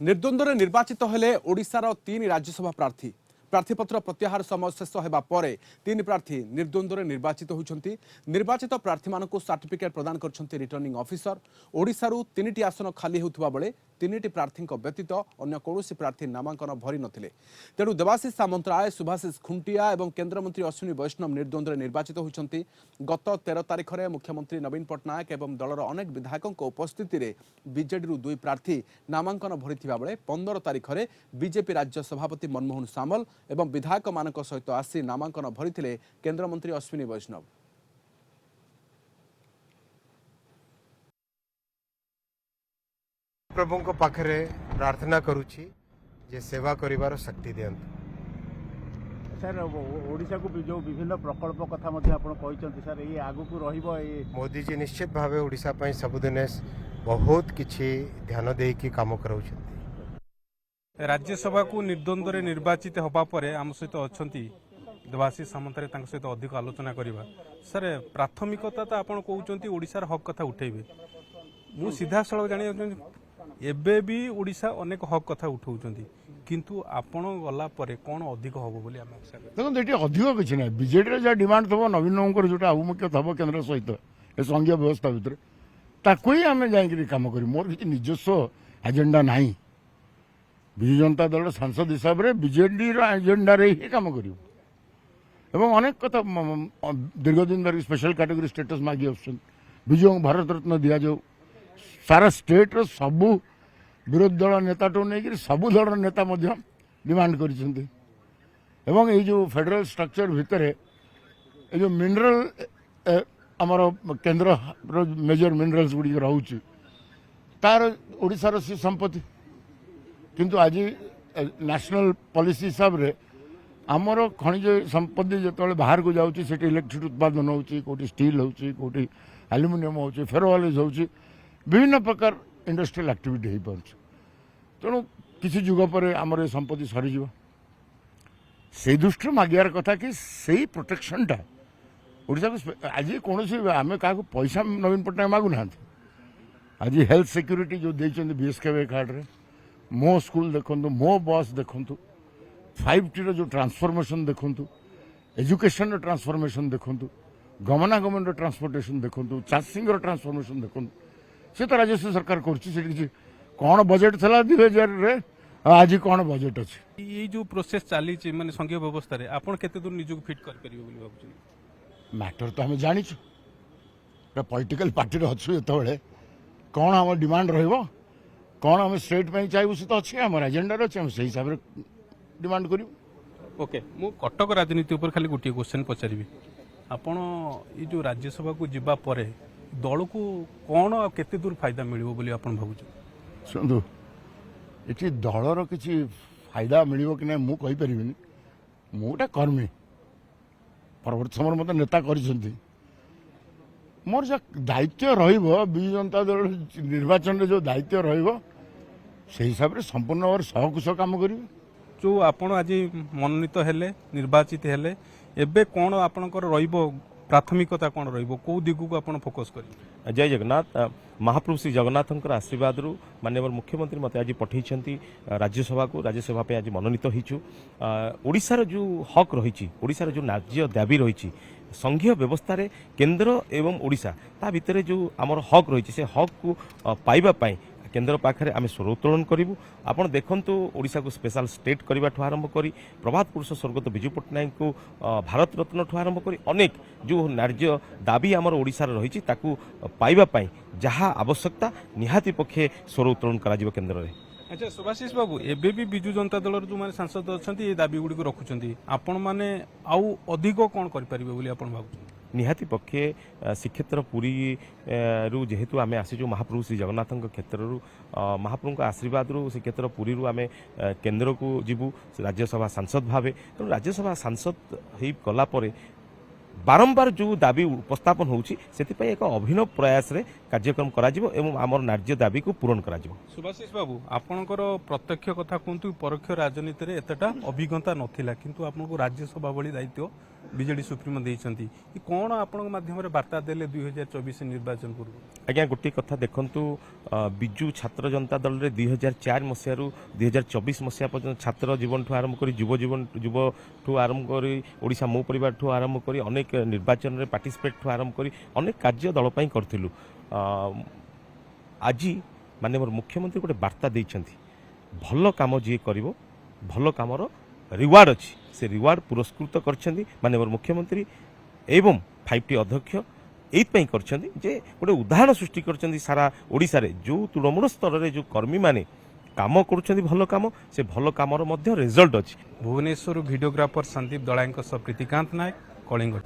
निर्द्वंद्व निर्वाचित हेले ओडिशार 3 राज्यसभा प्रार्थी प्रार्थीपत्र प्रत्याहार समय शेष होगा पर 3 प्रार्थी निर्द्वंद्व निर्वाचित होती निर्वाचित प्रार्थी मानक सर्टिफिकेट प्रदान कर रिटर्निंग ऑफिसर ओडिशारू 3टी आसन खाली होता बेले 3टी प्रार्थी व्यतीत अन्य कौन प्रार्थी नामांकन भरी नथिले तेणु देवाशीष सामंतराय सुभाषिष खुंटिया और केन्द्रमंत्री अश्विनी वैष्णव निर्द्वंद्व निर्वाचित होती गत 13 तारिख में मुख्यमंत्री नवीन पट्टनायक और दलर अनेक विधायकों उपस्थिति में बीजेडी 2 प्रार्थी नामांकन भरी बेले 15 तारिख में बीजेपी राज्य सभापति मनमोहन सामल एवं विधायक मानक सहित आसी नामांकन भरी केन्द्रमंत्री अश्विनी वैष्णव। प्रभु को पाखरे प्रार्थना करुछि जे सेवा करिवार शक्ति दियंतु। सर ओडिशा को जो विभिन्न प्रकल्प कथा मध्ये आपण कहिसंती सर ये आगु को रहिबो ये मोदी जी निश्चित भावे ओडिशा पई सबुदिने बहुत किछि ध्यान देई कि काम कराउछंती। राज्यसभा को निर्द्वंद्व निर्वाचित होगा पर आम सहित अच्छा देवाशीष सामंतराय सहित अधिक आलोचना करवा सर प्राथमिकता तो आप कहते ओडिशार हक कथा उठेबे मु सीधा सड़क जानी एबे भी ओडिशा अनेक हक कथा उठाउछंती किंतु आपण गला परे कौन अधिक हम बोली देखो ये अधिक किसी ना बीजेडी जहाँ डिमांड थो नवीन जो आमुख्य थो केन्द्र सहित ए संघीय व्यवस्था भितर ताकू ही आम जा कम कर मोर किसी निजस्व एजेंडा ना विजु जनता दल सांसद हिसाब से बीजेडी एजेंडा रे ही कम कर अनेक कथा दीर्घ दिन धरिक स्पेशल कैटेगरी स्टेटस मागी विजु भारत रत्न दि जाऊ सारा स्टेट रो सबू विरोधी दल नेता टू नहीं सबू दल नेता डिमांड कर जो फेडरल स्ट्रक्चर भितर ये जो मिनरल आमर केन्द्र मेजर मिनरल्स गुड़ी रोचे तार ओडिशार सी संपत्ति किंतु आज नेशनल पॉलिसी हिसाब रे आमर खनिज संपत्ति जो बाहर को जाऊँगी से इलेक्ट्रिक उत्पादन होती स्टील होती एल्युमिनियम हो फेरोअलिज हो विभिन्न प्रकार इंडस्ट्रियल एक्टिविटी हो पार्छ तेणु किसी जुग पर आमर ये संपत्ति सरीज से दृष्टि मागियार कथा कि सही प्रोटेक्शनटा ओडिशा को आज कौन आम क्या पैसा नवीन पट्टनायक मागुना आज हेल्थ सिक्योरिटी जो देते बीएसके कार्ड रे मो स्कूल देखु मो बस देखु 5T जो ट्रांसफॉर्मेशन देखु एजुकेशन ट्रांसफॉर्मेशन देखु गमनागमन ट्रांसपोर्टेशन देखु चार्जिंग ट्रांसफॉर्मेशन देखु से तो राज्य सरकार कर कौन बजेट था 2000 आज कौन बजेट अच्छे ये जो प्रोसेस चली माने संघीय व्यवस्था रे आपण केते दूर निजक फिट कर परियो बोली भाबुछ मैटर तो हमें जानिछु पॉलिटिकल पार्टी रे अच्छु एतबेले कौन हम डिमांड रहइबो कौन हम स्टेट पे चाहिए से तो अच्छे आम एजेंडा अच्छे हम से हिसाब से डिमांड करूँ। ओके मु कटक राजनीति ऊपर खाली गोटे क्वेश्चन पचारि आपण ये जो राज्यसभा को जीवा परे दल को कौन आ केते दूर फायदा मिलिबो बोली आपण भाबुछ सुनतु ये दलर किसी फायदा मिलिबो कि ना मु कहि परिबिनी मु गोटे कर्मी परवर्त समय मत नेता कर मोर जो दायित्व रजु जनता दल निर्वाचन जो दायित्व से हिसाब से संपूर्ण भाव सहकुश कम कर जो आपण आज मनोनीत हेले निर्वाचित हेले एबे कौन आपणकर रहिबो प्राथमिकता कौन रहिबो को दिगु को आपण फोकस करी। जय जगन्नाथ महाप्रभु श्री जगन्नाथ आशीर्वाद रु माननीय मुख्यमंत्री मत आज पठेइछंती राज्यसभा को राज्यसभा पे आज मनोनीत होइछु ओडिशार जो हक रही ओडिशार जो राज्य दाबी रही संघीय व्यवस्था रे केंद्र एवं ओडिशा ता भितर जो आमर हक रही से हक को पाइबा पाई केंद्र पाखे आम स्वर उत्तोलन करूँ आपड़ देखु ओडिशा को स्पेशल स्टेट करने आरंभ कर प्रभात पुरुष स्वर्गत विजु पट्टनायक को भारत रत्न ठू आरंभ कर अनेक जो नार्य दाबी आमर ओडिशार रही पाइबा पाई जहाँ आवश्यकता निहाती पक्षे स्वर उत्तोलन करा केंद्र में। अच्छा सुभाषिष बाबू एबे भी विजु जनता दल जो माने सांसद अच्छा ये दाबी गुड़ी रखुंट आपण मैंने आउ अधिक कौन करें निहाती पक्षे श्रीक्षेत्र पुरी रु जेहेतु आम आसीचु महाप्रभु श्री जगन्नाथ क्षेत्र रु महाप्रभु आशीर्वाद रु श्रीक्षेत्र पुरी रु आम केन्द्र को जीवु राज्यसभा सांसद भावे तेणु राज्यसभा सांसद हो गलापर बारंबार जो दाबी उपस्थापन होउछि सेतिपई एक अभिनव प्रयास रे कार्यक्रम कराजिबो एवं आमर नार्य दाबी को पूरण कराजिबो। सुभाषिष बाबू आपणकर प्रत्यक्ष कथा कहतु परोक्ष राजनीति रे एतटा अभिज्ञता नथिला किंतु आपनको राज्यसभा भली दायित्व ବିଜେଡି ସୁପ୍ରିମୋ ଦେଇଛନ୍ତି କ'ଣ ଆପଣଙ୍କ ମାଧ୍ୟମରେ ବାର୍ତ୍ତା ଦେଲେ 2024 ନିର୍ବାଚନ ପୂର୍ବ? ଆଜ୍ଞା ଗୋଟିଏ କଥା ଦେଖନ୍ତୁ ବିଜୁ ଛାତ୍ର ଜନତା ଦଳରେ 2004 ମସିହାରୁ 2024 ମସିହା ପର୍ଯ୍ୟନ୍ତ ଛାତ୍ର ଜୀବନଠୁ ଆରମ୍ଭ କରି ଯୁବଠୁ ଆରମ୍ଭ କରି ଓଡ଼ିଶା ମୋ ପରିବାରଠୁ ଆରମ୍ଭ କରି ଅନେକ ନିର୍ବାଚନରେ ପାର୍ଟିସିପେଟ୍ଠୁ ଆରମ୍ଭ କରି ଅନେକ କାର୍ଯ୍ୟ ଦଳ ପାଇଁ କରିଥିଲୁ। ଆଜି ମାନ୍ୟବର ମୁଖ୍ୟମନ୍ତ୍ରୀ ଗୋଟେ ବାର୍ତ୍ତା ଦେଇଛନ୍ତି, ଭଲ କାମ ଯିଏ କରିବ ଭଲ କାମର ରିୱାର୍ଡ ଅଛି, ସେ ରିୱାର୍ଡ ପୁରସ୍କୃତ କରିଛନ୍ତି ମାନ୍ୟବର ମୁଖ୍ୟମନ୍ତ୍ରୀ ଏବଂ 5T ଅଧ୍ୟକ୍ଷ ଏଇଥିପାଇଁ କରିଛନ୍ତି ଯେ ଗୋଟେ ଉଦାହରଣ ସୃଷ୍ଟି କରିଛନ୍ତି ସାରା ଓଡ଼ିଶାରେ ଯେଉଁ ତୃଣମୂଳ ସ୍ତରରେ ଯେଉଁ କର୍ମୀମାନେ କାମ କରୁଛନ୍ତି ଭଲ କାମ, ସେ ଭଲ କାମର ମଧ୍ୟ ରେଜଲ୍ଟ ଅଛି। ଭୁବନେଶ୍ୱରରୁ ଭିଡ଼ିଓଗ୍ରାଫର ସନ୍ଦୀପ ଦଳାଇଙ୍କ ସହ ପ୍ରୀତିକାନ୍ତ ନାୟକ, କଳିଙ୍ଗ।